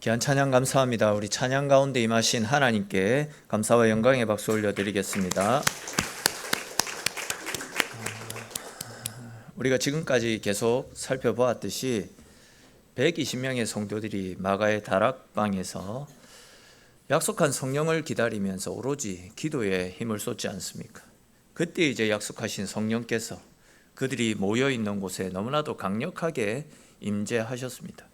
귀한 찬양 감사합니다. 우리 찬양 가운데 임하신 하나님께 감사와 영광의 박수 올려드리겠습니다. 우리가 지금까지 계속 살펴보았듯이 120명의 성도들이 마가의 다락방에서 약속한 성령을 기다리면서 오로지 기도에 힘을 쏟지 않습니까? 그때 이제 약속하신 성령께서 그들이 모여있는 곳에 너무나도 강력하게 임재하셨습니다.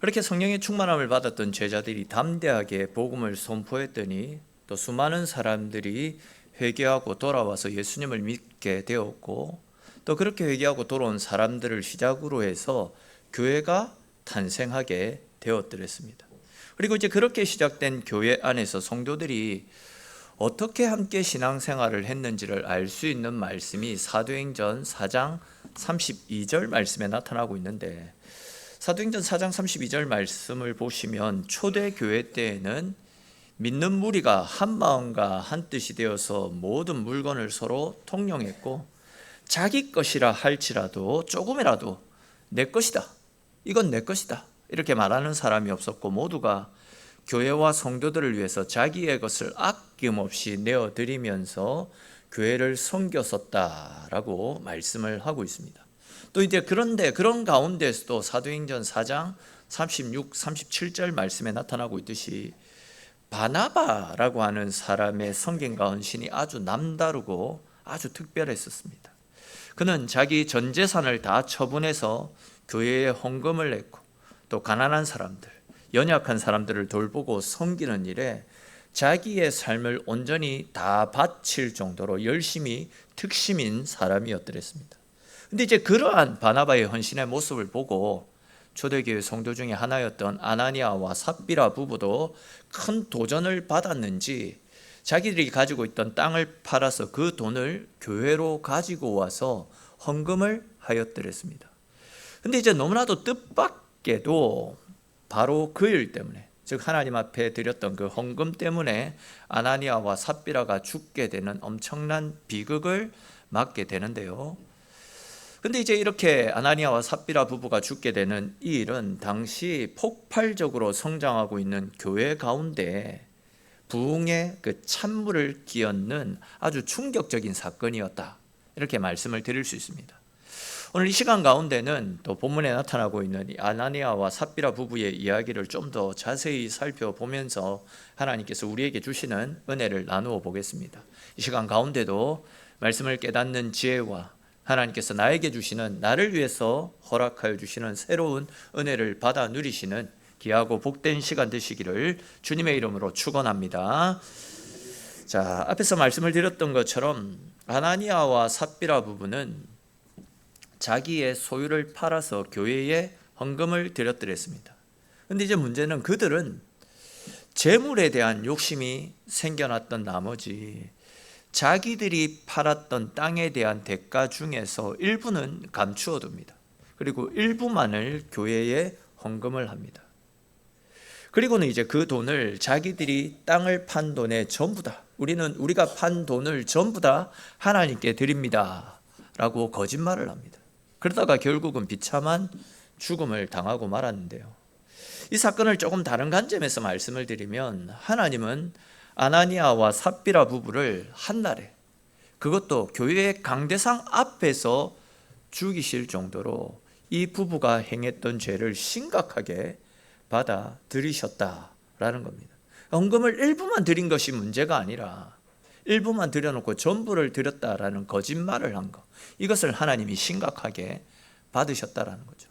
그렇게 성령의 충만함을 받았던 제자들이 담대하게 복음을 선포했더니 또 수많은 사람들이 회개하고 돌아와서 예수님을 믿게 되었고, 또 그렇게 회개하고 돌아온 사람들을 시작으로 해서 교회가 탄생하게 되었더랬습니다. 그리고 이제 그렇게 시작된 교회 안에서 성도들이 어떻게 함께 신앙생활을 했는지를 알 수 있는 말씀이 사도행전 4장 32절 말씀에 나타나고 있는데, 사도행전 4장 32절 말씀을 보시면 초대 교회 때에는 믿는 무리가 한 마음과 한 뜻이 되어서 모든 물건을 서로 통용했고, 자기 것이라 할지라도 조금이라도 내 것이다, 이건 내 것이다, 이렇게 말하는 사람이 없었고, 모두가 교회와 성도들을 위해서 자기의 것을 아낌없이 내어드리면서 교회를 섬겼었다라고 말씀을 하고 있습니다. 또 이제 그런데 그런 가운데서도 사도행전 4장 36, 37절 말씀에 나타나고 있듯이 바나바라고 하는 사람의 성경과 헌신이 아주 남다르고 아주 특별했었습니다. 그는 자기 전 재산을 다 처분해서 교회에 헌금을 냈고, 또 가난한 사람들, 연약한 사람들을 돌보고 섬기는 일에 자기의 삶을 온전히 다 바칠 정도로 열심히 특심인 사람이었더랬습니다. 근데 이제 그러한 바나바의 헌신의 모습을 보고 초대교회 성도 중에 하나였던 아나니아와 삽비라 부부도 큰 도전을 받았는지 자기들이 가지고 있던 땅을 팔아서 그 돈을 교회로 가지고 와서 헌금을 하였더랬습니다. 근데 이제 너무나도 뜻밖에도 바로 그 일 때문에, 즉 하나님 앞에 드렸던 그 헌금 때문에 아나니아와 삽비라가 죽게 되는 엄청난 비극을 맞게 되는데요. 근데 이제 이렇게 아나니아와 삽비라 부부가 죽게 되는 이 일은 당시 폭발적으로 성장하고 있는 교회 가운데 부흥의 그 찬물을 끼얹는 아주 충격적인 사건이었다, 이렇게 말씀을 드릴 수 있습니다. 오늘 이 시간 가운데는 또 본문에 나타나고 있는 이 아나니아와 삽비라 부부의 이야기를 좀 더 자세히 살펴보면서 하나님께서 우리에게 주시는 은혜를 나누어 보겠습니다. 이 시간 가운데도 말씀을 깨닫는 지혜와 하나님께서 나에게 주시는, 나를 위해서 허락하여 주시는 새로운 은혜를 받아 누리시는 귀하고 복된 시간 되시기를 주님의 이름으로 축원합니다. 자, 앞에서 말씀을 드렸던 것처럼 아나니아와 삽비라 부부는 자기의 소유를 팔아서 교회에 헌금을 드렸더랬습니다. 그런데 이제 문제는 그들은 재물에 대한 욕심이 생겨났던 나머지 자기들이 팔았던 땅에 대한 대가 중에서 일부는 감추어 둡니다. 그리고 일부만을 교회에 헌금을 합니다. 그리고는 이제 그 돈을 자기들이 땅을 판 돈의 전부 다, 우리가 판 돈을 전부 다 하나님께 드립니다 라고 거짓말을 합니다. 그러다가 결국은 비참한 죽음을 당하고 말았는데요. 이 사건을 조금 다른 관점에서 말씀을 드리면, 하나님은 아나니아와 삽비라 부부를 한날에, 그것도 교회의 강대상 앞에서 죽이실 정도로 이 부부가 행했던 죄를 심각하게 받아들이셨다라는 겁니다. 헌금을 일부만 드린 것이 문제가 아니라 일부만 드려놓고 전부를 드렸다라는 거짓말을 한 것, 이것을 하나님이 심각하게 받으셨다라는 거죠.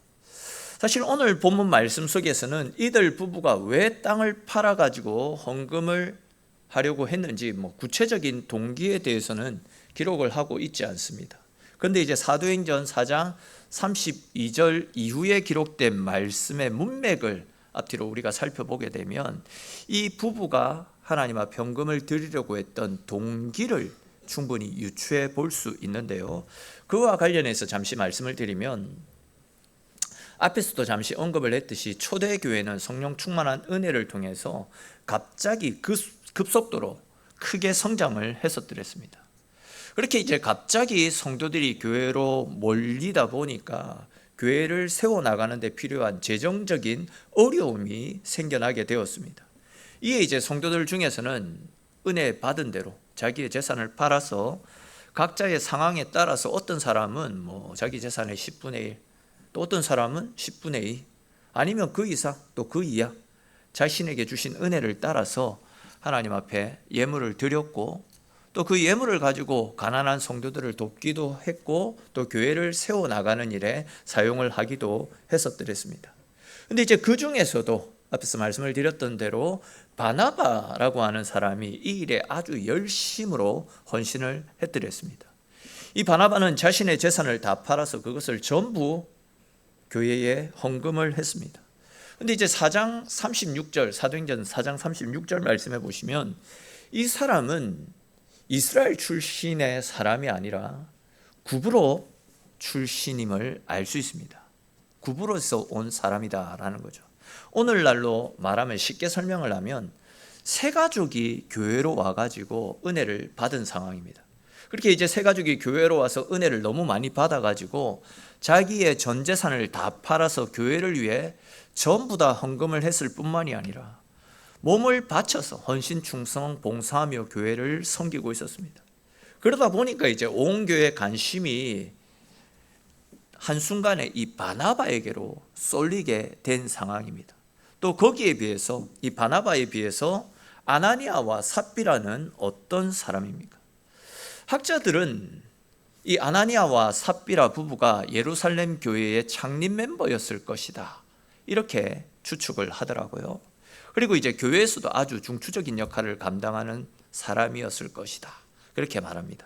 사실 오늘 본문 말씀 속에서는 이들 부부가 왜 땅을 팔아가지고 헌금을 하려고 했는지 구체적인 동기에 대해서는 기록을 하고 있지 않습니다. 그런데 이제 사도행전 4장 32절 이후에 기록된 말씀의 문맥을 앞뒤로 우리가 살펴보게 되면 이 부부가 하나님 앞에 헌금을 드리려고 했던 동기를 충분히 유추해 볼 수 있는데요. 그와 관련해서 잠시 말씀을 드리면, 앞에서도 잠시 언급을 했듯이 초대교회는 성령 충만한 은혜를 통해서 갑자기 급속도로 크게 성장을 했었더랬습니다. 그렇게 이제 갑자기 성도들이 교회로 몰리다 보니까 교회를 세워나가는 데 필요한 재정적인 어려움이 생겨나게 되었습니다. 이에 이제 성도들 중에서는 은혜 받은 대로 자기의 재산을 팔아서 각자의 상황에 따라서 어떤 사람은 자기 재산의 10분의 1, 또 어떤 사람은 10분의 2, 아니면 그 이상 또 그 이하 자신에게 주신 은혜를 따라서 하나님 앞에 예물을 드렸고, 또 그 예물을 가지고 가난한 성도들을 돕기도 했고, 또 교회를 세워나가는 일에 사용을 하기도 했었더랬습니다. 근데 이제 그 중에서도 앞에서 말씀을 드렸던 대로 바나바라고 하는 사람이 이 일에 아주 열심으로 헌신을 했더랬습니다. 이 바나바는 자신의 재산을 다 팔아서 그것을 전부 교회에 헌금을 했습니다. 근데 이제 4장 36절, 사도행전 4장 36절 말씀해 보시면 이 사람은 이스라엘 출신의 사람이 아니라 구브로 출신임을 알 수 있습니다. 구브로에서 온 사람이다라는 거죠. 오늘날로 말하면, 쉽게 설명을 하면 세 가족이 교회로 와가지고 은혜를 받은 상황입니다. 그렇게 이제 세 가족이 교회로 와서 은혜를 너무 많이 받아가지고 자기의 전 재산을 다 팔아서 교회를 위해 전부 다 헌금을 했을 뿐만이 아니라 몸을 바쳐서 헌신, 충성, 봉사하며 교회를 섬기고 있었습니다. 그러다 보니까 이제 온 교회의 관심이 한순간에 이 바나바에게로 쏠리게 된 상황입니다. 또 거기에 비해서, 이 바나바에 비해서 아나니아와 삽비라는 어떤 사람입니까? 학자들은 이 아나니아와 삽비라 부부가 예루살렘 교회의 창립 멤버였을 것이다, 이렇게 추측을 하더라고요. 그리고 이제 교회에서도 아주 중추적인 역할을 감당하는 사람이었을 것이다, 그렇게 말합니다.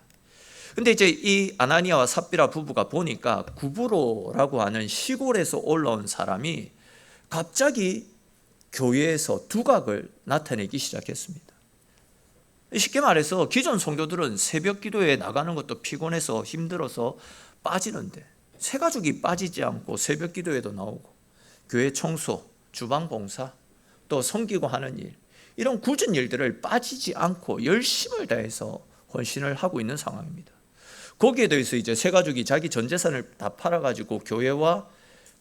근데 이제 이 아나니아와 삽비라 부부가 보니까 구브로라고 하는 시골에서 올라온 사람이 갑자기 교회에서 두각을 나타내기 시작했습니다. 쉽게 말해서 기존 성도들은 새벽 기도에 나가는 것도 피곤해서 힘들어서 빠지는데, 새 가족이 빠지지 않고 새벽 기도에도 나오고 교회 청소, 주방 봉사, 또 섬기고 하는 일, 이런 굳은 일들을 빠지지 않고 열심을 다해서 헌신을 하고 있는 상황입니다. 거기에 대해서 이제 새 가족이 자기 전 재산을 다 팔아가지고 교회와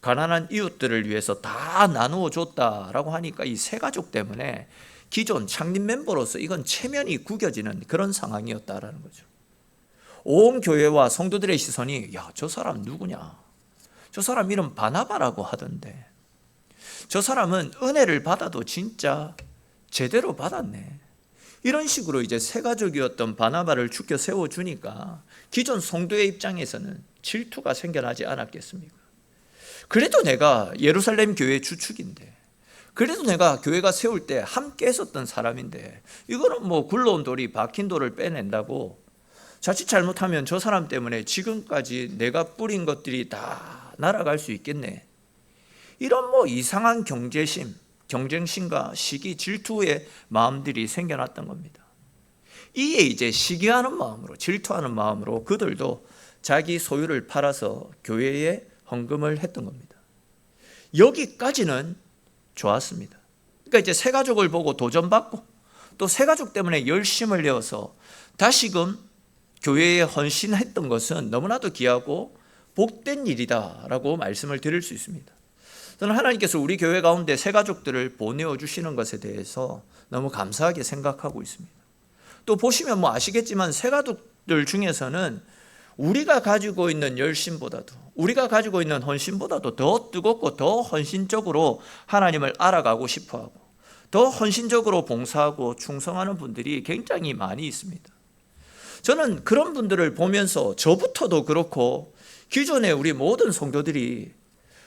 가난한 이웃들을 위해서 다 나누어 줬다라고 하니까 이 새 가족 때문에 기존 창립 멤버로서 이건 체면이 구겨지는 그런 상황이었다라는 거죠. 온 교회와 성도들의 시선이, 야, 저 사람 누구냐? 저 사람 이름 바나바라고 하던데, 저 사람은 은혜를 받아도 진짜 제대로 받았네. 이런 식으로 이제 새 가족이었던 바나바를 죽여 세워주니까 기존 성도의 입장에서는 질투가 생겨나지 않았겠습니까? 그래도 내가 예루살렘 교회 주축인데, 그래도 내가 교회가 세울 때 함께 했었던 사람인데, 이거는 굴러온 돌이 박힌 돌을 빼낸다고, 자칫 잘못하면 저 사람 때문에 지금까지 내가 뿌린 것들이 다 날아갈 수 있겠네. 이런 이상한 경제심, 경쟁심과 시기, 질투의 마음들이 생겨났던 겁니다. 이에 이제 시기하는 마음으로, 질투하는 마음으로 그들도 자기 소유를 팔아서 교회에 헌금을 했던 겁니다. 여기까지는 좋았습니다. 그러니까 이제 새 가족을 보고 도전받고, 또 새 가족 때문에 열심을 내어서 다시금 교회에 헌신했던 것은 너무나도 귀하고 복된 일이다라고 말씀을 드릴 수 있습니다. 저는 하나님께서 우리 교회 가운데 새 가족들을 보내어 주시는 것에 대해서 너무 감사하게 생각하고 있습니다. 또 보시면 아시겠지만 새 가족들 중에서는 우리가 가지고 있는 열심보다도, 우리가 가지고 있는 헌신보다도 더 뜨겁고 더 헌신적으로 하나님을 알아가고 싶어하고 더 헌신적으로 봉사하고 충성하는 분들이 굉장히 많이 있습니다. 저는 그런 분들을 보면서 저부터도 그렇고 기존에 우리 모든 성도들이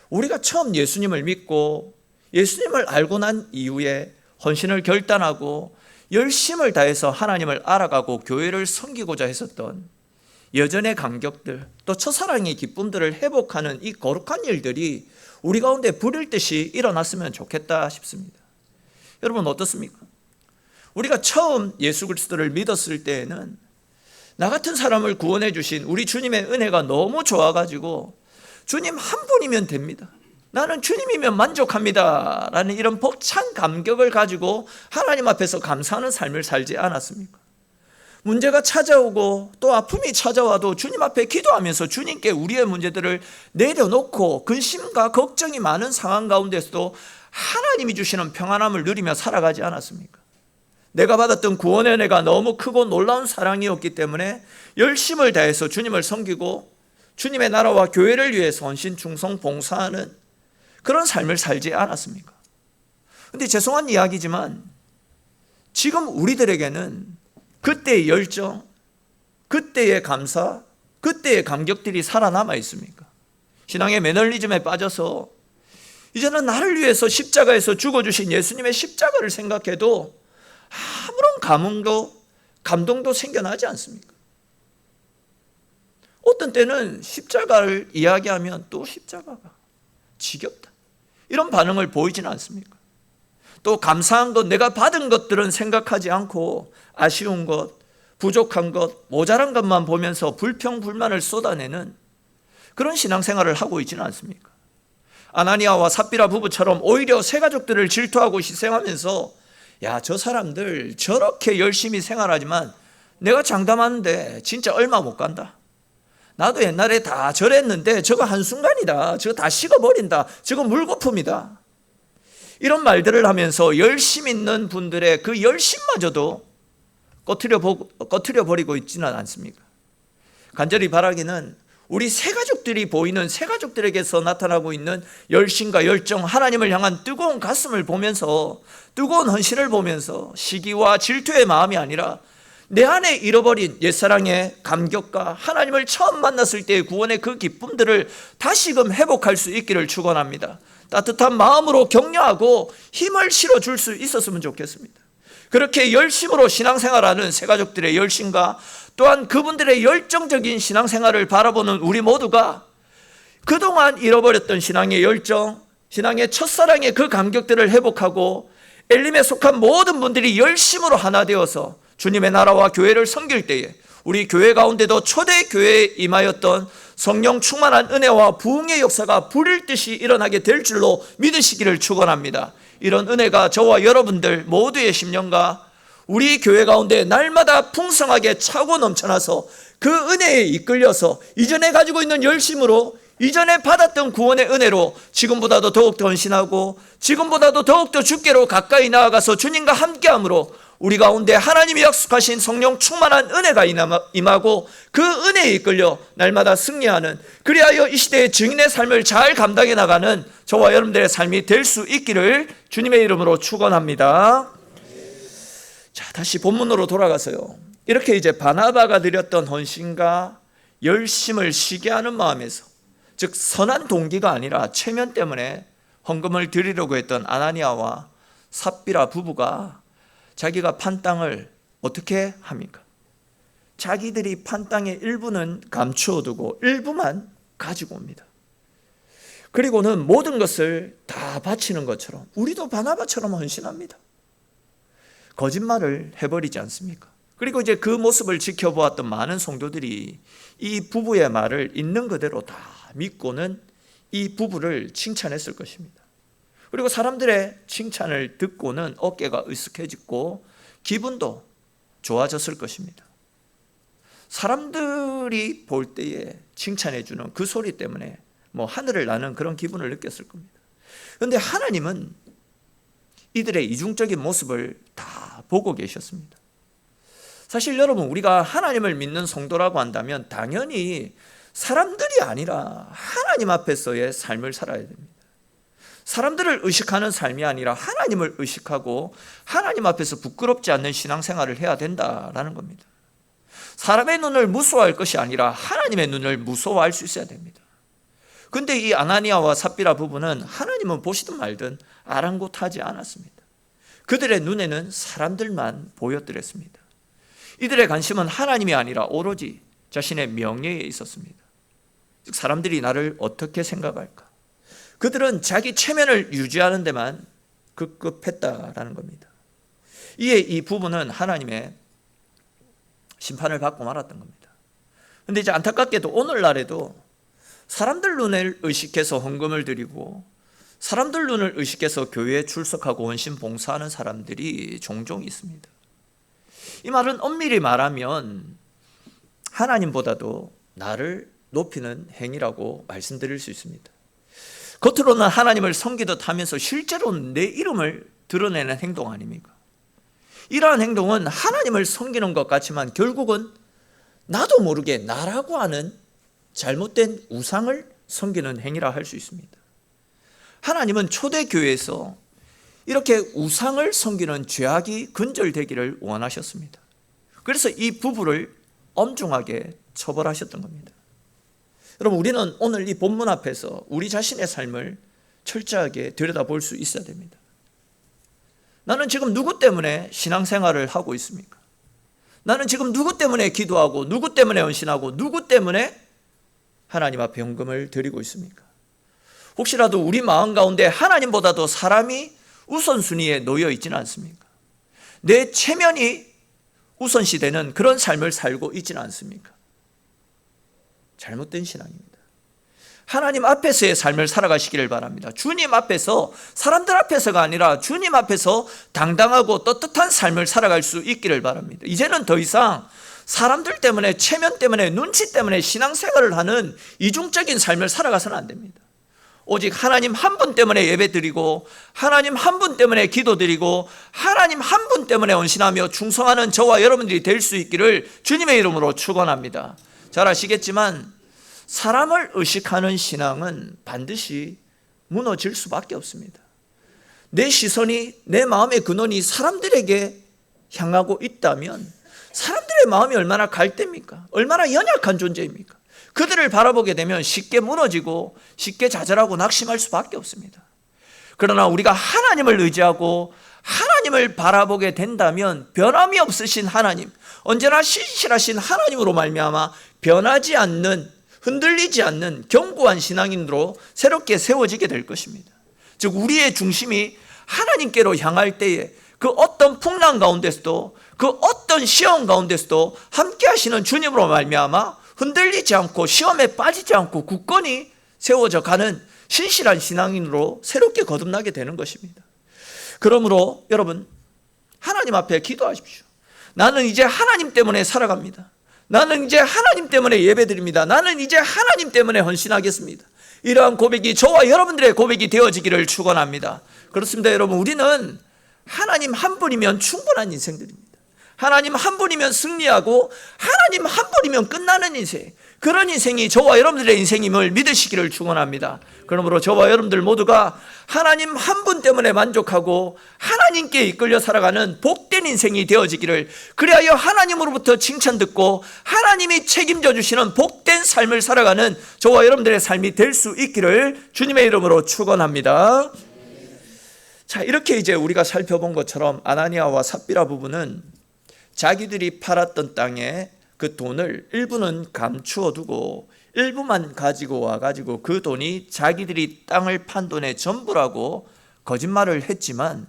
우리가 처음 예수님을 믿고 예수님을 알고 난 이후에 헌신을 결단하고 열심을 다해서 하나님을 알아가고 교회를 섬기고자 했었던 여전의 감격들, 또 첫사랑의 기쁨들을 회복하는 이 거룩한 일들이 우리 가운데 불일 듯이 일어났으면 좋겠다 싶습니다. 여러분 어떻습니까? 우리가 처음 예수 그리스도를 믿었을 때에는 나 같은 사람을 구원해 주신 우리 주님의 은혜가 너무 좋아가지고 주님 한 분이면 됩니다, 나는 주님이면 만족합니다 라는 이런 벅찬 감격을 가지고 하나님 앞에서 감사하는 삶을 살지 않았습니까? 문제가 찾아오고 또 아픔이 찾아와도 주님 앞에 기도하면서 주님께 우리의 문제들을 내려놓고 근심과 걱정이 많은 상황 가운데서도 하나님이 주시는 평안함을 누리며 살아가지 않았습니까? 내가 받았던 구원의 은혜가 너무 크고 놀라운 사랑이었기 때문에 열심을 다해서 주님을 섬기고 주님의 나라와 교회를 위해서 헌신, 충성, 봉사하는 그런 삶을 살지 않았습니까? 그런데 죄송한 이야기지만 지금 우리들에게는 그때의 열정, 그때의 감사, 그때의 감격들이 살아남아 있습니까? 신앙의 매너리즘에 빠져서 이제는 나를 위해서 십자가에서 죽어주신 예수님의 십자가를 생각해도 아무런 감동도 생겨나지 않습니까? 어떤 때는 십자가를 이야기하면 또 십자가가 지겹다, 이런 반응을 보이지는 않습니까? 또 감사한 것, 내가 받은 것들은 생각하지 않고 아쉬운 것, 부족한 것, 모자란 것만 보면서 불평, 불만을 쏟아내는 그런 신앙생활을 하고 있지는 않습니까? 아나니아와 삽비라 부부처럼 오히려 새 가족들을 질투하고 희생하면서 야, 저 사람들 저렇게 열심히 생활하지만 내가 장담하는데 진짜 얼마 못 간다. 나도 옛날에 다 저랬는데 저거 한순간이다. 저거 다 식어버린다. 저거 물거품이다. 이런 말들을 하면서 열심 있는 분들의 그 열심마저도 꺼트려 버리고 있지는 않습니까? 간절히 바라기는 우리 새가족들이 보이는 새가족들에게서 나타나고 있는 열심과 열정, 하나님을 향한 뜨거운 가슴을 보면서, 뜨거운 헌신을 보면서 시기와 질투의 마음이 아니라 내 안에 잃어버린 옛사랑의 감격과 하나님을 처음 만났을 때의 구원의 그 기쁨들을 다시금 회복할 수 있기를 축원합니다. 따뜻한 마음으로 격려하고 힘을 실어줄 수 있었으면 좋겠습니다. 그렇게 열심으로 신앙생활하는 새가족들의 열심과 또한 그분들의 열정적인 신앙생활을 바라보는 우리 모두가 그동안 잃어버렸던 신앙의 열정, 신앙의 첫사랑의 그 감격들을 회복하고 엘림에 속한 모든 분들이 열심으로 하나 되어서 주님의 나라와 교회를 섬길 때에 우리 교회 가운데도 초대 교회에 임하였던 성령 충만한 은혜와 부흥의 역사가 불일 듯이 일어나게 될 줄로 믿으시기를 축원합니다. 이런 은혜가 저와 여러분들 모두의 심령과 우리 교회 가운데 날마다 풍성하게 차고 넘쳐나서 그 은혜에 이끌려서 이전에 가지고 있는 열심으로, 이전에 받았던 구원의 은혜로 지금보다도 더욱더 헌신하고 지금보다도 더욱더 주께로 가까이 나아가서 주님과 함께함으로 우리 가운데 하나님이 약속하신 성령 충만한 은혜가 임하고 그 은혜에 이끌려 날마다 승리하는, 그리하여 이 시대의 증인의 삶을 잘 감당해 나가는 저와 여러분들의 삶이 될 수 있기를 주님의 이름으로 축원합니다. 자, 다시 본문으로 돌아가서요. 이렇게 이제 바나바가 드렸던 헌신과 열심을 시게 하는 마음에서, 즉 선한 동기가 아니라 체면 때문에 헌금을 드리려고 했던 아나니아와 삽비라 부부가 자기가 판 땅을 어떻게 합니까? 자기들이 판 땅의 일부는 감추어두고 일부만 가지고 옵니다. 그리고는 모든 것을 다 바치는 것처럼 우리도 바나바처럼 헌신합니다. 거짓말을 해버리지 않습니까? 그리고 이제 그 모습을 지켜보았던 많은 성도들이 이 부부의 말을 있는 그대로 다 믿고는 이 부부를 칭찬했을 것입니다. 그리고 사람들의 칭찬을 듣고는 어깨가 으쓱해지고 기분도 좋아졌을 것입니다. 사람들이 볼 때에 칭찬해주는 그 소리 때문에 하늘을 나는 그런 기분을 느꼈을 겁니다. 그런데 하나님은 이들의 이중적인 모습을 다 보고 계셨습니다. 사실 여러분, 우리가 하나님을 믿는 성도라고 한다면 당연히 사람들이 아니라 하나님 앞에서의 삶을 살아야 됩니다. 사람들을 의식하는 삶이 아니라 하나님을 의식하고 하나님 앞에서 부끄럽지 않는 신앙생활을 해야 된다라는 겁니다. 사람의 눈을 무서워할 것이 아니라 하나님의 눈을 무서워할 수 있어야 됩니다. 그런데 이 아나니아와 삽비라 부부는 하나님은 보시든 말든 아랑곳하지 않았습니다. 그들의 눈에는 사람들만 보였더랬습니다. 이들의 관심은 하나님이 아니라 오로지 자신의 명예에 있었습니다. 즉 사람들이 나를 어떻게 생각할까? 그들은 자기 체면을 유지하는 데만 급급했다라는 겁니다. 이에 이 부부는 하나님의 심판을 받고 말았던 겁니다. 그런데 이제 안타깝게도 오늘날에도 사람들 눈을 의식해서 헌금을 드리고 사람들 눈을 의식해서 교회에 출석하고 헌신 봉사하는 사람들이 종종 있습니다. 이 말은 엄밀히 말하면 하나님보다도 나를 높이는 행위라고 말씀드릴 수 있습니다. 겉으로는 하나님을 섬기듯 하면서 실제로는 내 이름을 드러내는 행동 아닙니까? 이러한 행동은 하나님을 섬기는 것 같지만 결국은 나도 모르게 나라고 하는 잘못된 우상을 섬기는 행위라 할 수 있습니다. 하나님은 초대교회에서 이렇게 우상을 섬기는 죄악이 근절되기를 원하셨습니다. 그래서 이 부부를 엄중하게 처벌하셨던 겁니다. 여러분, 우리는 오늘 이 본문 앞에서 우리 자신의 삶을 철저하게 들여다볼 수 있어야 됩니다. 나는 지금 누구 때문에 신앙생활을 하고 있습니까? 나는 지금 누구 때문에 기도하고 누구 때문에 헌신하고 누구 때문에 하나님 앞에 헌금을 드리고 있습니까? 혹시라도 우리 마음 가운데 하나님보다도 사람이 우선순위에 놓여 있지는 않습니까? 내 체면이 우선시되는 그런 삶을 살고 있지는 않습니까? 잘못된 신앙입니다. 하나님 앞에서의 삶을 살아가시기를 바랍니다. 주님 앞에서, 사람들 앞에서가 아니라 주님 앞에서 당당하고 떳떳한 삶을 살아갈 수 있기를 바랍니다. 이제는 더 이상 사람들 때문에, 체면 때문에, 눈치 때문에 신앙생활을 하는 이중적인 삶을 살아가서는 안 됩니다. 오직 하나님 한 분 때문에 예배드리고 하나님 한 분 때문에 기도드리고 하나님 한 분 때문에 헌신하며 충성하는 저와 여러분들이 될 수 있기를 주님의 이름으로 축원합니다. 잘 아시겠지만 사람을 의식하는 신앙은 반드시 무너질 수밖에 없습니다. 내 시선이, 내 마음의 근원이 사람들에게 향하고 있다면 사람들의 마음이 얼마나 갈대입니까? 얼마나 연약한 존재입니까? 그들을 바라보게 되면 쉽게 무너지고 쉽게 좌절하고 낙심할 수밖에 없습니다. 그러나 우리가 하나님을 의지하고 하나님을 바라보게 된다면 변함이 없으신 하나님, 언제나 신실하신 하나님으로 말미암아 변하지 않는, 흔들리지 않는 견고한 신앙인으로 새롭게 세워지게 될 것입니다. 즉 우리의 중심이 하나님께로 향할 때에 그 어떤 풍랑 가운데서도, 그 어떤 시험 가운데서도 함께 하시는 주님으로 말미암아 흔들리지 않고 시험에 빠지지 않고 굳건히 세워져 가는 신실한 신앙인으로 새롭게 거듭나게 되는 것입니다. 그러므로 여러분, 하나님 앞에 기도하십시오. 나는 이제 하나님 때문에 살아갑니다. 나는 이제 하나님 때문에 예배드립니다. 나는 이제 하나님 때문에 헌신하겠습니다. 이러한 고백이 저와 여러분들의 고백이 되어지기를 축원합니다. 그렇습니다. 여러분, 우리는 하나님 한 분이면 충분한 인생들입니다. 하나님 한 분이면 승리하고 하나님 한 분이면 끝나는 인생, 그런 인생이 저와 여러분들의 인생임을 믿으시기를 축원합니다. 그러므로 저와 여러분들 모두가 하나님 한 분 때문에 만족하고 하나님께 이끌려 살아가는 복된 인생이 되어지기를, 그리하여 하나님으로부터 칭찬 듣고 하나님이 책임져 주시는 복된 삶을 살아가는 저와 여러분들의 삶이 될 수 있기를 주님의 이름으로 축원합니다. 자, 이렇게 이제 우리가 살펴본 것처럼 아나니아와 삽비라 부부는 자기들이 팔았던 땅에 그 돈을 일부는 감추어 두고 일부만 가지고 와가지고 그 돈이 자기들이 땅을 판 돈의 전부라고 거짓말을 했지만,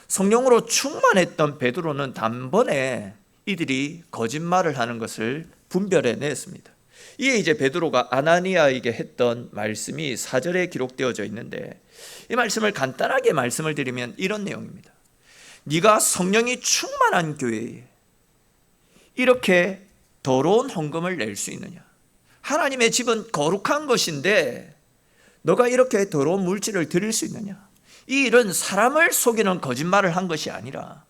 성령으로 충만했던 베드로는 단번에 이들이 거짓말을 하는 것을 분별해냈습니다. 이에 이제 베드로가 아나니아에게 했던 말씀이 4절에 기록되어져 있는데, 이 말씀을 간단하게 말씀을 드리면 이런 내용입니다. 네가 성령이 충만한 교회에 이렇게 더러운 헌금을 낼 수 있느냐? 하나님의 집은 거룩한 것인데 너가 이렇게 더러운 물질을 드릴 수 있느냐? 이 일은 사람을 속이는 거짓말을 한 것이 아니라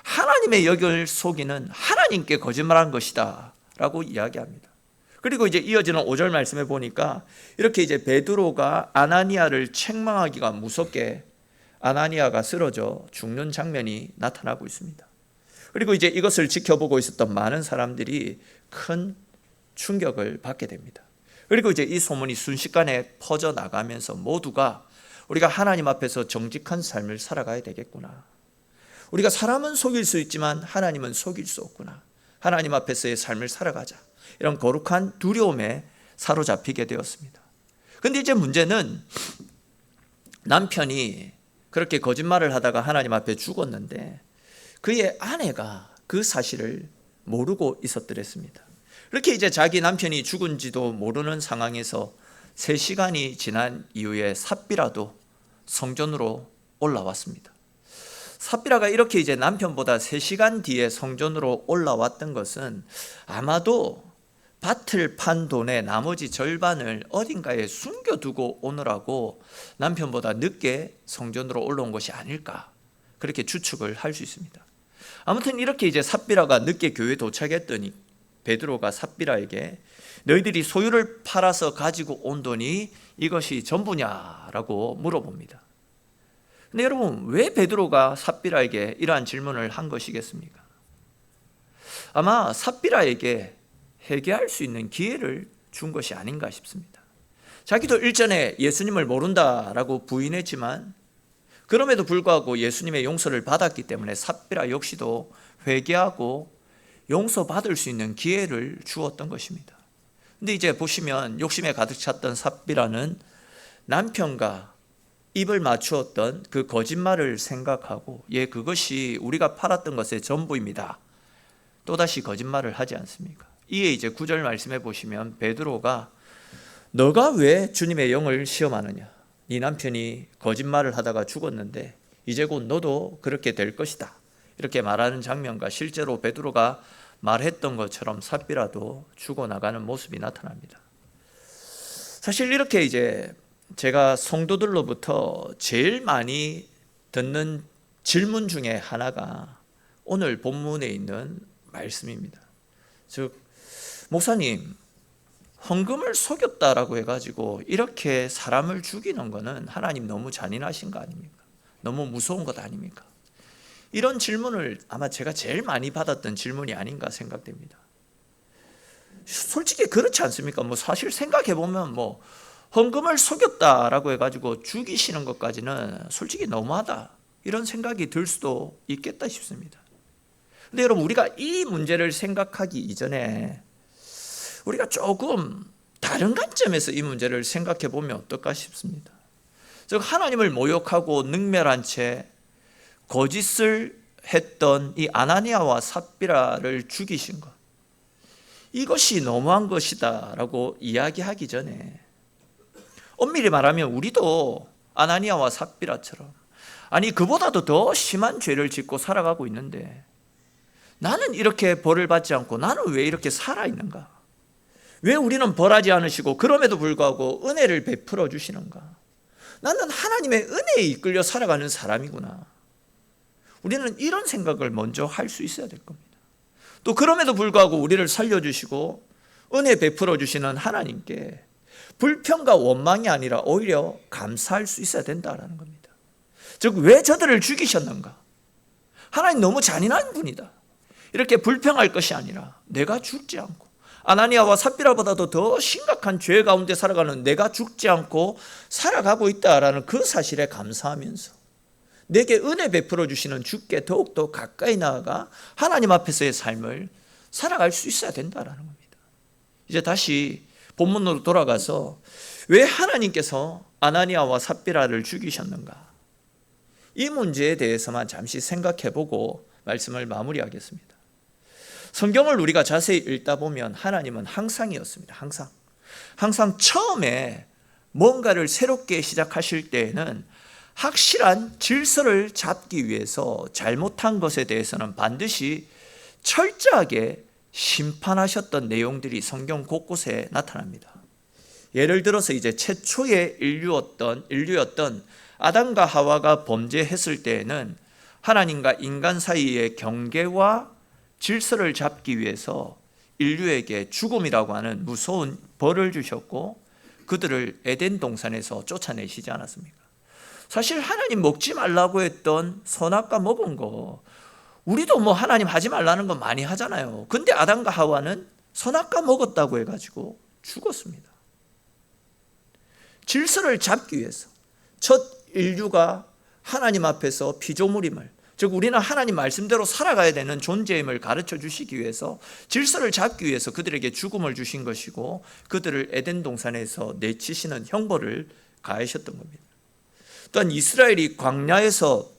하나님의 영을 속이는 하나님께 거짓말한 것이다 라고 이야기합니다. 그리고 이제 이어지는 5절 말씀에 보니까 이렇게 이제 베드로가 아나니아를 책망하기가 무섭게 아나니아가 쓰러져 죽는 장면이 나타나고 있습니다. 그리고 이제 이것을 지켜보고 있었던 많은 사람들이 큰 충격을 받게 됩니다. 그리고 이제 이 소문이 순식간에 퍼져나가면서 모두가 우리가 하나님 앞에서 정직한 삶을 살아가야 되겠구나. 우리가 사람은 속일 수 있지만 하나님은 속일 수 없구나. 하나님 앞에서의 삶을 살아가자. 이런 거룩한 두려움에 사로잡히게 되었습니다. 그런데 이제 문제는 남편이 그렇게 거짓말을 하다가 하나님 앞에 죽었는데 그의 아내가 그 사실을 모르고 있었더랬습니다. 그렇게 이제 자기 남편이 죽은지도 모르는 상황에서 3시간이 지난 이후에 삽비라도 성전으로 올라왔습니다. 삽비라가 이렇게 이제 남편보다 3시간 뒤에 성전으로 올라왔던 것은 아마도 밭을 판 돈의 나머지 절반을 어딘가에 숨겨두고 오느라고 남편보다 늦게 성전으로 올라온 것이 아닐까, 그렇게 추측을 할 수 있습니다. 아무튼 이렇게 이제 삽비라가 늦게 교회에 도착했더니 베드로가 삽비라에게 너희들이 소유를 팔아서 가지고 온 돈이 이것이 전부냐라고 물어봅니다. 근데 여러분, 왜 베드로가 삽비라에게 이러한 질문을 한 것이겠습니까? 아마 삽비라에게 회개할 수 있는 기회를 준 것이 아닌가 싶습니다. 자기도 일전에 예수님을 모른다라고 부인했지만 그럼에도 불구하고 예수님의 용서를 받았기 때문에 삽비라 역시도 회개하고 용서받을 수 있는 기회를 주었던 것입니다. 근데 이제 보시면 욕심에 가득 찼던 삽비라는 남편과 입을 맞추었던 그 거짓말을 생각하고 그것이 우리가 팔았던 것의 전부입니다, 또다시 거짓말을 하지 않습니까? 이에 이제 9절 말씀해 보시면 베드로가 너가 왜 주님의 영을 시험하느냐, 네 남편이 거짓말을 하다가 죽었는데 이제 곧 너도 그렇게 될 것이다, 이렇게 말하는 장면과 실제로 베드로가 말했던 것처럼 삽비라도 죽어나가는 모습이 나타납니다. 사실 이렇게 이제 제가 성도들로부터 제일 많이 듣는 질문 중에 하나가 오늘 본문에 있는 말씀입니다. 즉, 목사님, 헌금을 속였다라고 해가지고 이렇게 사람을 죽이는 거는 하나님 너무 잔인하신 거 아닙니까? 너무 무서운 것 아닙니까? 이런 질문을 아마 제가 제일 많이 받았던 질문이 아닌가 생각됩니다. 솔직히 그렇지 않습니까? 사실 생각해보면 헌금을 속였다라고 해가지고 죽이시는 것까지는 솔직히 너무하다, 이런 생각이 들 수도 있겠다 싶습니다. 근데 여러분, 우리가 이 문제를 생각하기 이전에 우리가 조금 다른 관점에서 이 문제를 생각해 보면 어떨까 싶습니다. 즉, 하나님을 모욕하고 능멸한 채 거짓을 했던 이 아나니아와 삽비라를 죽이신 것, 이것이 너무한 것이다 라고 이야기하기 전에 엄밀히 말하면 우리도 아나니아와 삽비라처럼, 아니 그보다도 더 심한 죄를 짓고 살아가고 있는데 나는 이렇게 벌을 받지 않고 나는 왜 이렇게 살아있는가? 왜 우리는 벌하지 않으시고 그럼에도 불구하고 은혜를 베풀어 주시는가? 나는 하나님의 은혜에 이끌려 살아가는 사람이구나. 우리는 이런 생각을 먼저 할 수 있어야 될 겁니다. 또 그럼에도 불구하고 우리를 살려주시고 은혜 베풀어 주시는 하나님께 불평과 원망이 아니라 오히려 감사할 수 있어야 된다는 겁니다. 즉, 왜 저들을 죽이셨는가? 하나님 너무 잔인한 분이다, 이렇게 불평할 것이 아니라 내가 죽지 않고 아나니아와 삽비라보다도 더 심각한 죄 가운데 살아가는 내가 죽지 않고 살아가고 있다라는 그 사실에 감사하면서 내게 은혜 베풀어 주시는 주께 더욱더 가까이 나아가 하나님 앞에서의 삶을 살아갈 수 있어야 된다라는 겁니다. 이제 다시 본문으로 돌아가서 왜 하나님께서 아나니아와 삽비라를 죽이셨는가, 이 문제에 대해서만 잠시 생각해보고 말씀을 마무리하겠습니다. 성경을 우리가 자세히 읽다 보면 하나님은 항상이었습니다. 항상 처음에 뭔가를 새롭게 시작하실 때에는 확실한 질서를 잡기 위해서 잘못한 것에 대해서는 반드시 철저하게 심판하셨던 내용들이 성경 곳곳에 나타납니다. 예를 들어서 이제 최초의 인류였던 아담과 하와가 범죄했을 때에는 하나님과 인간 사이의 경계와 질서를 잡기 위해서 인류에게 죽음이라고 하는 무서운 벌을 주셨고 그들을 에덴 동산에서 쫓아내시지 않았습니까? 사실 하나님 먹지 말라고 했던 선악과 먹은 거, 우리도 하나님 하지 말라는 거 많이 하잖아요. 근데 아담과 하와는 선악과 먹었다고 해가지고 죽었습니다. 질서를 잡기 위해서 첫 인류가 하나님 앞에서 피조물임을, 즉 우리는 하나님 말씀대로 살아가야 되는 존재임을 가르쳐 주시기 위해서 질서를 잡기 위해서 그들에게 죽음을 주신 것이고 그들을 에덴 동산에서 내치시는 형벌을 가하셨던 겁니다. 또한 이스라엘이 광야에서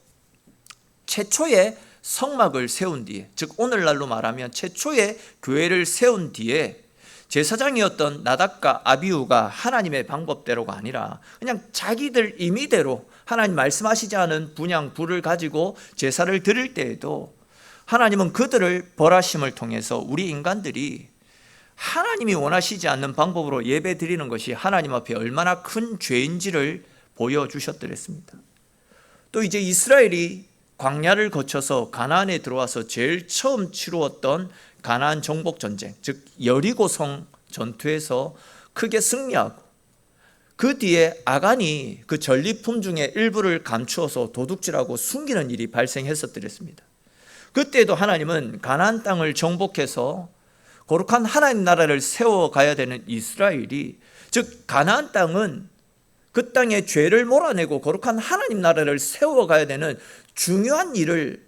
최초의 성막을 세운 뒤에, 즉 오늘날로 말하면 최초의 교회를 세운 뒤에 제사장이었던 나답과 아비후가 하나님의 방법대로가 아니라 그냥 자기들 임의대로 하나님 말씀하시지 않은 분향 불을 가지고 제사를 드릴 때에도 하나님은 그들을 벌하심을 통해서 우리 인간들이 하나님이 원하시지 않는 방법으로 예배 드리는 것이 하나님 앞에 얼마나 큰 죄인지를 보여주셨더랬습니다. 또 이제 이스라엘이 광야를 거쳐서 가나안에 들어와서 제일 처음 치루었던 가나안 정복 전쟁, 즉 여리고성 전투에서 크게 승리하고 그 뒤에 아간이 그 전리품 중에 일부를 감추어서 도둑질하고 숨기는 일이 발생했었더랬습니다. 그때도 하나님은 가나안 땅을 정복해서 거룩한 하나님 나라를 세워가야 되는 이스라엘이, 즉 가나안 땅은 그 땅에 죄를 몰아내고 거룩한 하나님 나라를 세워가야 되는 중요한 일을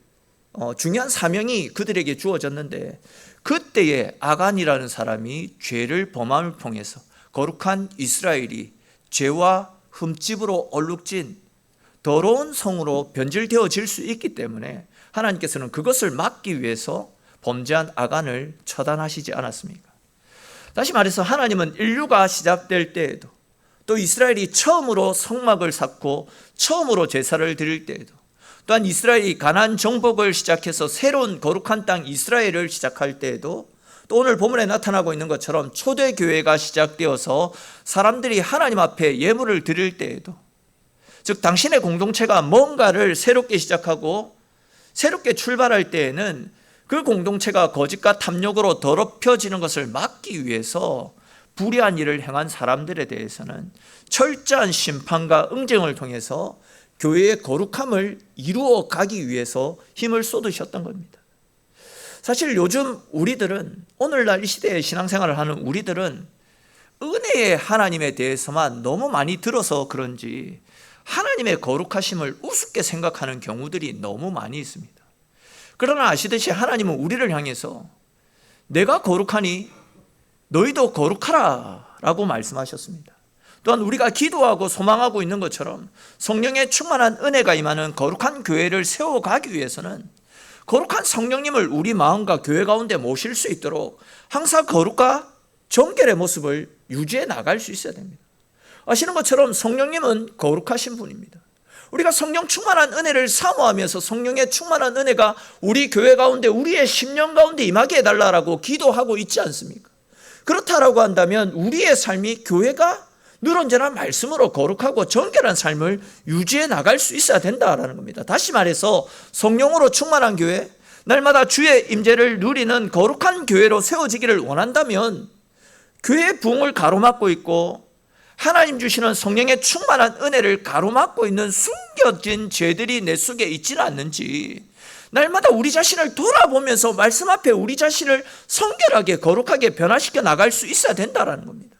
중요한 사명이 그들에게 주어졌는데, 그때에 아간이라는 사람이 죄를 범함을 통해서 거룩한 이스라엘이 죄와 흠집으로 얼룩진 더러운 성으로 변질되어질 수 있기 때문에 하나님께서는 그것을 막기 위해서 범죄한 아간을 처단하시지 않았습니까? 다시 말해서 하나님은 인류가 시작될 때에도, 또 이스라엘이 처음으로 성막을 쌓고 처음으로 제사를 드릴 때에도, 또한 이스라엘이 가나안 정복을 시작해서 새로운 거룩한 땅 이스라엘을 시작할 때에도, 또 오늘 본문에 나타나고 있는 것처럼 초대교회가 시작되어서 사람들이 하나님 앞에 예물을 드릴 때에도, 즉 당신의 공동체가 뭔가를 새롭게 시작하고 새롭게 출발할 때에는 그 공동체가 거짓과 탐욕으로 더럽혀지는 것을 막기 위해서 불의한 일을 행한 사람들에 대해서는 철저한 심판과 응징을 통해서 교회의 거룩함을 이루어 가기 위해서 힘을 쏟으셨던 겁니다. 사실 요즘 우리들은, 오늘날 이 시대에 신앙생활을 하는 우리들은 은혜의 하나님에 대해서만 너무 많이 들어서 그런지 하나님의 거룩하심을 우습게 생각하는 경우들이 너무 많이 있습니다. 그러나 아시듯이 하나님은 우리를 향해서 내가 거룩하니 너희도 거룩하라 라고 말씀하셨습니다. 또한 우리가 기도하고 소망하고 있는 것처럼 성령의 충만한 은혜가 임하는 거룩한 교회를 세워가기 위해서는 거룩한 성령님을 우리 마음과 교회 가운데 모실 수 있도록 항상 거룩과 정결의 모습을 유지해 나갈 수 있어야 됩니다. 아시는 것처럼 성령님은 거룩하신 분입니다. 우리가 성령 충만한 은혜를 사모하면서 성령의 충만한 은혜가 우리 교회 가운데, 우리의 심령 가운데 임하게 해달라고 기도하고 있지 않습니까? 그렇다라고 한다면 우리의 삶이 교회가 늘 언제나 말씀으로 거룩하고 정결한 삶을 유지해 나갈 수 있어야 된다라는 겁니다. 다시 말해서 성령으로 충만한 교회, 날마다 주의 임재를 누리는 거룩한 교회로 세워지기를 원한다면 교회의 부흥을 가로막고 있고 하나님 주시는 성령의 충만한 은혜를 가로막고 있는 숨겨진 죄들이 내 속에 있지는 않는지 날마다 우리 자신을 돌아보면서 말씀 앞에 우리 자신을 성결하게 거룩하게 변화시켜 나갈 수 있어야 된다는 겁니다.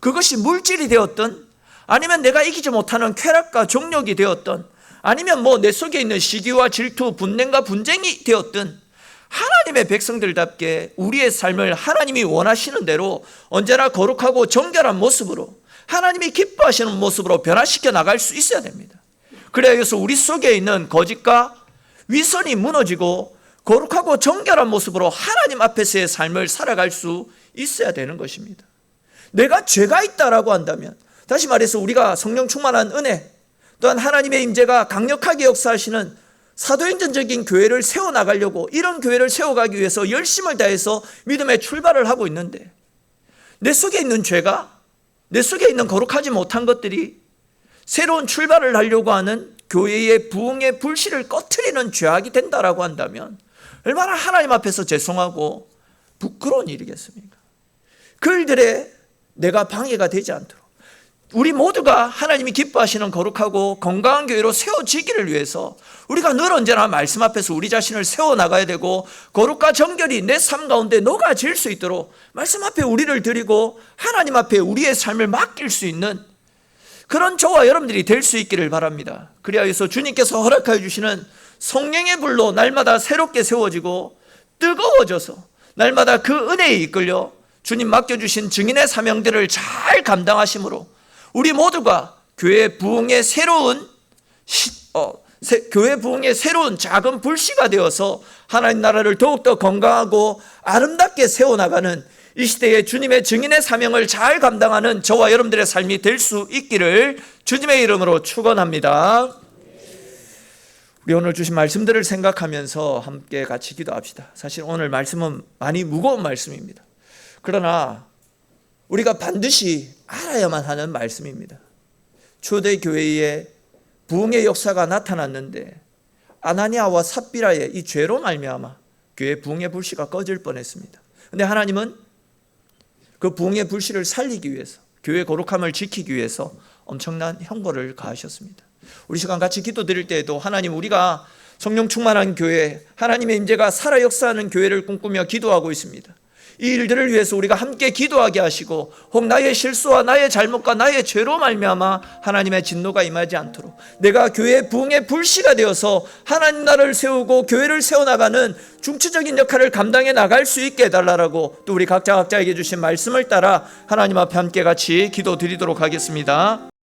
그것이 물질이 되었든, 아니면 내가 이기지 못하는 쾌락과 정욕이 되었든, 아니면 내 속에 있는 시기와 질투, 분냄과 분쟁이 되었든, 하나님의 백성들답게 우리의 삶을 하나님이 원하시는 대로 언제나 거룩하고 정결한 모습으로, 하나님이 기뻐하시는 모습으로 변화시켜 나갈 수 있어야 됩니다. 그래야 해서 우리 속에 있는 거짓과 위선이 무너지고 거룩하고 정결한 모습으로 하나님 앞에서의 삶을 살아갈 수 있어야 되는 것입니다. 내가 죄가 있다라고 한다면, 다시 말해서 우리가 성령 충만한 은혜, 또한 하나님의 임재가 강력하게 역사하시는 사도행전적인 교회를 세워나가려고, 이런 교회를 세워가기 위해서 열심을 다해서 믿음의 출발을 하고 있는데, 내 속에 있는 죄가, 내 속에 있는 거룩하지 못한 것들이 새로운 출발을 하려고 하는 교회의 부흥의 불씨를 꺼트리는 죄악이 된다라고 한다면 얼마나 하나님 앞에서 죄송하고 부끄러운 일이겠습니까? 그들의 내가 방해가 되지 않도록 우리 모두가 하나님이 기뻐하시는 거룩하고 건강한 교회로 세워지기를 위해서 우리가 늘 언제나 말씀 앞에서 우리 자신을 세워나가야 되고, 거룩과 정결이 내 삶 가운데 녹아질 수 있도록 말씀 앞에 우리를 드리고 하나님 앞에 우리의 삶을 맡길 수 있는 그런 저와 여러분들이 될 수 있기를 바랍니다. 그래야 해서 주님께서 허락하여 주시는 성령의 불로 날마다 새롭게 세워지고 뜨거워져서 날마다 그 은혜에 이끌려 주님 맡겨주신 증인의 사명들을 잘 감당하심으로 우리 모두가 교회 부흥의 새로운 작은 불씨가 되어서 하나님 나라를 더욱더 건강하고 아름답게 세워나가는 이 시대에 주님의 증인의 사명을 잘 감당하는 저와 여러분들의 삶이 될 수 있기를 주님의 이름으로 축원합니다. 우리 오늘 주신 말씀들을 생각하면서 함께 같이 기도합시다. 사실 오늘 말씀은 많이 무거운 말씀입니다. 그러나 우리가 반드시 알아야만 하는 말씀입니다. 초대교회에 부흥의 역사가 나타났는데 아나니아와 삽비라의 이 죄로 말미암아 교회 부흥의 불씨가 꺼질 뻔했습니다. 그런데 하나님은 그 부흥의 불씨를 살리기 위해서, 교회 거룩함을 지키기 위해서 엄청난 형벌을 가하셨습니다. 우리 시간 같이 기도드릴 때에도 하나님, 우리가 성령 충만한 교회, 하나님의 임재가 살아 역사하는 교회를 꿈꾸며 기도하고 있습니다. 이 일들을 위해서 우리가 함께 기도하게 하시고, 혹 나의 실수와 나의 잘못과 나의 죄로 말미암아 하나님의 진노가 임하지 않도록 내가 교회의 부흥의 불씨가 되어서 하나님 나라를 세우고 교회를 세워나가는 중추적인 역할을 감당해 나갈 수 있게 해달라고, 또 우리 각자에게 주신 말씀을 따라 하나님 앞에 함께 같이 기도드리도록 하겠습니다.